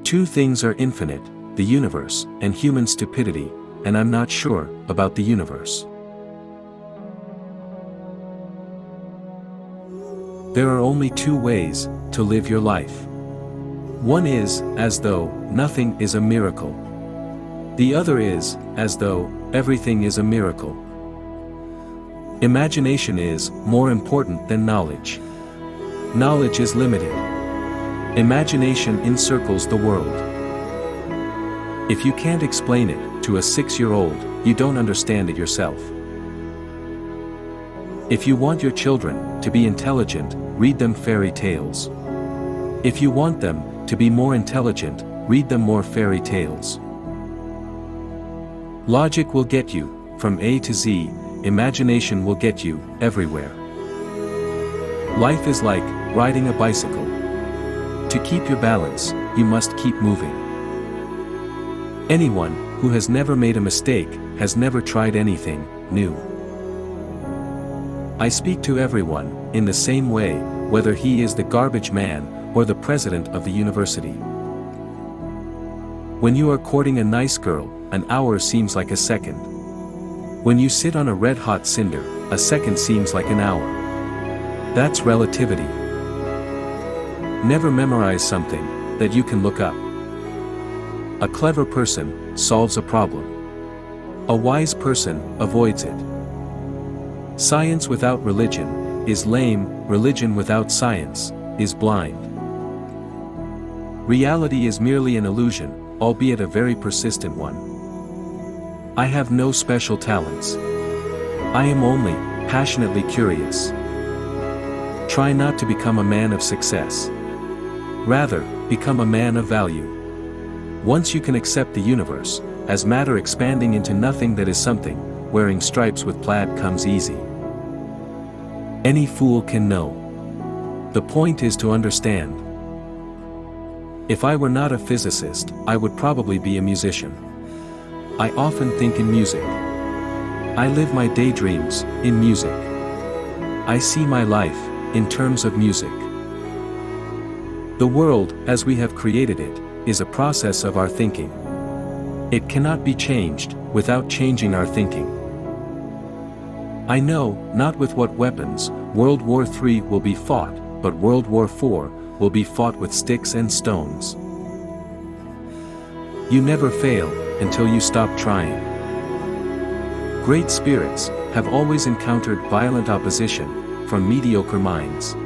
Two things are infinite, the universe and human stupidity, and I'm not sure about the universe. There are only two ways to live your life. One is, as though nothing is a miracle. The other is, as though everything is a miracle. Imagination is more important than knowledge. Knowledge is limited. Imagination encircles the world. If you can't explain it to a 6-year-old, you don't understand it yourself. If you want your children to be intelligent, read them fairy tales. If you want them to be more intelligent, read them more fairy tales. Logic will get you from A to Z, imagination will get you everywhere. Life is like riding a bicycle. To keep your balance, you must keep moving. Anyone who has never made a mistake has never tried anything new. I speak to everyone in the same way, whether he is the garbage man or the president of the university. When you are courting a nice girl, an hour seems like a second. When you sit on a red-hot cinder, a second seems like an hour. That's relativity. Never memorize something that you can look up. A clever person solves a problem. A wise person avoids it. Science without religion is lame, religion without science is blind. Reality is merely an illusion, albeit a very persistent one. I have no special talents. I am only passionately curious. Try not to become a man of success. Rather, become a man of value. Once you can accept the universe as matter expanding into nothing that is something, wearing stripes with plaid comes easy. Any fool can know. The point is to understand. If I were not a physicist, I would probably be a musician. I often think in music. I live my daydreams in music. I see my life in terms of music. The world, as we have created it, is a process of our thinking. It cannot be changed without changing our thinking. I know not with what weapons World War III will be fought, but World War IV will be fought with sticks and stones. You never fail until you stop trying. Great spirits have always encountered violent opposition from mediocre minds.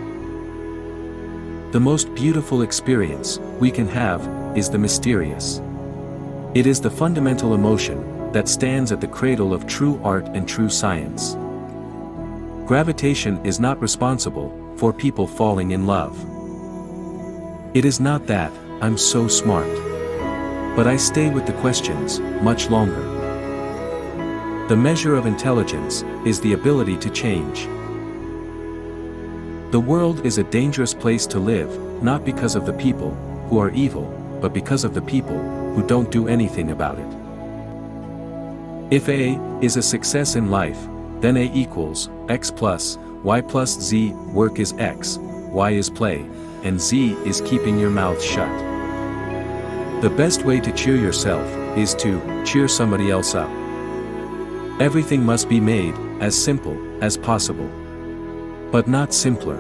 The most beautiful experience we can have is the mysterious. It is the fundamental emotion that stands at the cradle of true art and true science. Gravitation is not responsible for people falling in love. It is not that I'm so smart. But I stay with the questions much longer. The measure of intelligence is the ability to change. The world is a dangerous place to live, not because of the people who are evil, but because of the people who don't do anything about it. If A is a success in life, then A equals X plus Y plus Z. Work is X, Y is play, and Z is keeping your mouth shut. The best way to cheer yourself is to cheer somebody else up. Everything must be made as simple as possible. But not simpler.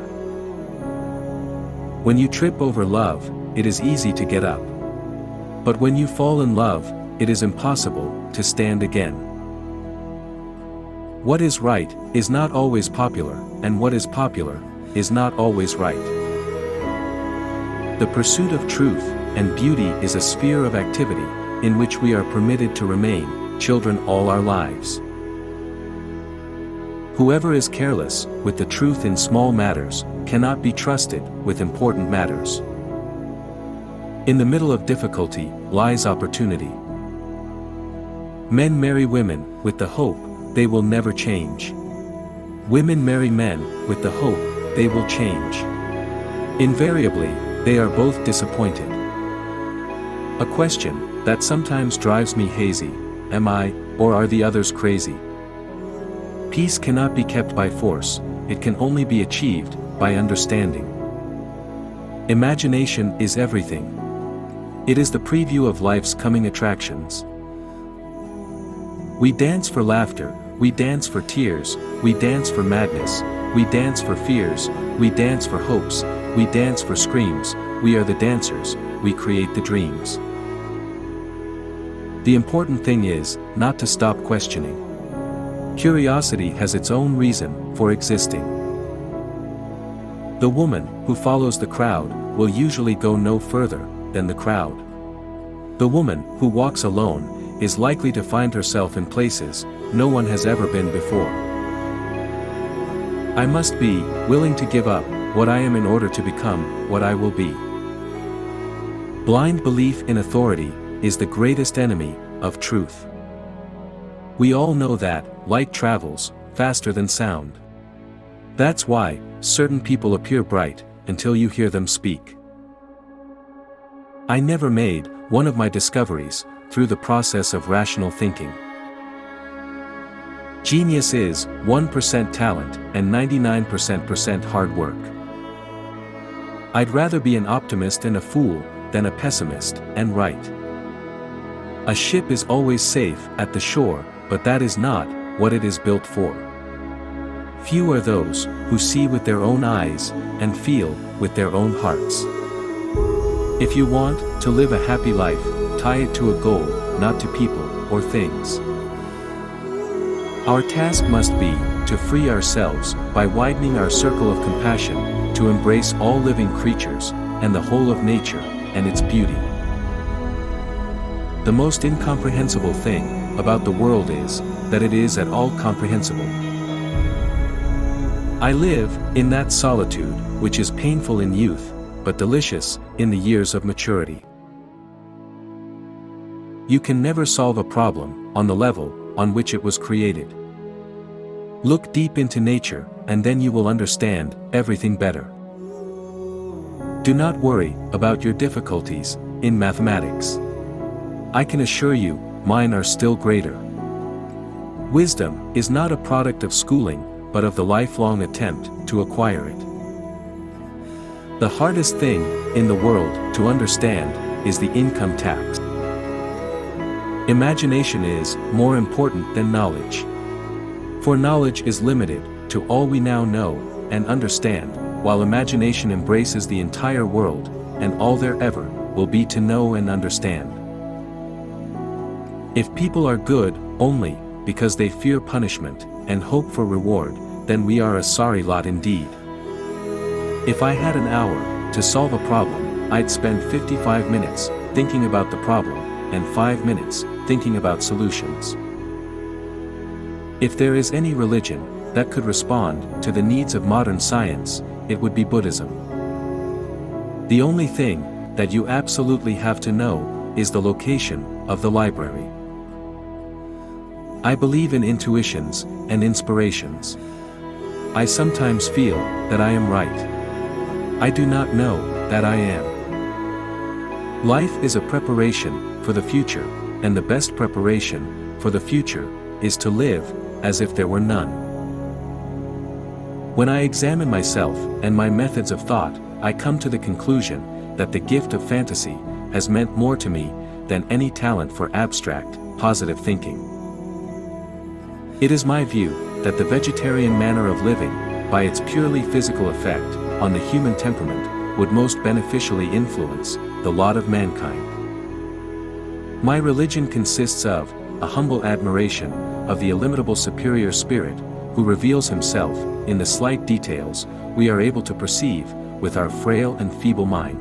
When you trip over love, it is easy to get up. But when you fall in love, it is impossible to stand again. What is right is not always popular, and what is popular is not always right. The pursuit of truth and beauty is a sphere of activity in which we are permitted to remain children all our lives. Whoever is careless with the truth in small matters cannot be trusted with important matters. In the middle of difficulty lies opportunity. Men marry women with the hope they will never change. Women marry men with the hope they will change. Invariably, they are both disappointed. A question that sometimes drives me hazy: am I, or are the others crazy? Peace cannot be kept by force, it can only be achieved by understanding. Imagination is everything. It is the preview of life's coming attractions. We dance for laughter, we dance for tears, we dance for madness, we dance for fears, we dance for hopes, we dance for screams, we are the dancers, we create the dreams. The important thing is, not to stop questioning. Curiosity has its own reason for existing. The woman who follows the crowd will usually go no further than the crowd. The woman who walks alone is likely to find herself in places no one has ever been before. I must be willing to give up what I am in order to become what I will be. Blind belief in authority is the greatest enemy of truth. We all know that light travels faster than sound. That's why certain people appear bright until you hear them speak. I never made one of my discoveries through the process of rational thinking. Genius is 1% talent and 99% hard work. I'd rather be an optimist and a fool than a pessimist and right. A ship is always safe at the shore, but that is not what it is built for. Few are those who see with their own eyes and feel with their own hearts. If you want to live a happy life, tie it to a goal, not to people or things. Our task must be to free ourselves by widening our circle of compassion, to embrace all living creatures and the whole of nature and its beauty. The most incomprehensible thing about the world is that it is at all comprehensible. I live in that solitude which is painful in youth, but delicious in the years of maturity. You can never solve a problem on the level on which it was created. Look deep into nature, and then you will understand everything better. Do not worry about your difficulties in mathematics. I can assure you, mine are still greater. Wisdom is not a product of schooling, but of the lifelong attempt to acquire it. The hardest thing in the world to understand is the income tax. Imagination is more important than knowledge. For knowledge is limited to all we now know and understand, while imagination embraces the entire world, and all there ever will be to know and understand. If people are good only because they fear punishment and hope for reward, then we are a sorry lot indeed. If I had an hour to solve a problem, I'd spend 55 minutes thinking about the problem, and 5 minutes thinking about solutions. If there is any religion that could respond to the needs of modern science, it would be Buddhism. The only thing that you absolutely have to know is the location of the library. I believe in intuitions and inspirations. I sometimes feel that I am right. I do not know that I am. Life is a preparation for the future, and the best preparation for the future is to live as if there were none. When I examine myself and my methods of thought, I come to the conclusion that the gift of fantasy has meant more to me than any talent for abstract, positive thinking. It is my view that the vegetarian manner of living, by its purely physical effect on the human temperament, would most beneficially influence the lot of mankind. My religion consists of a humble admiration of the illimitable superior spirit, who reveals himself in the slight details we are able to perceive with our frail and feeble mind.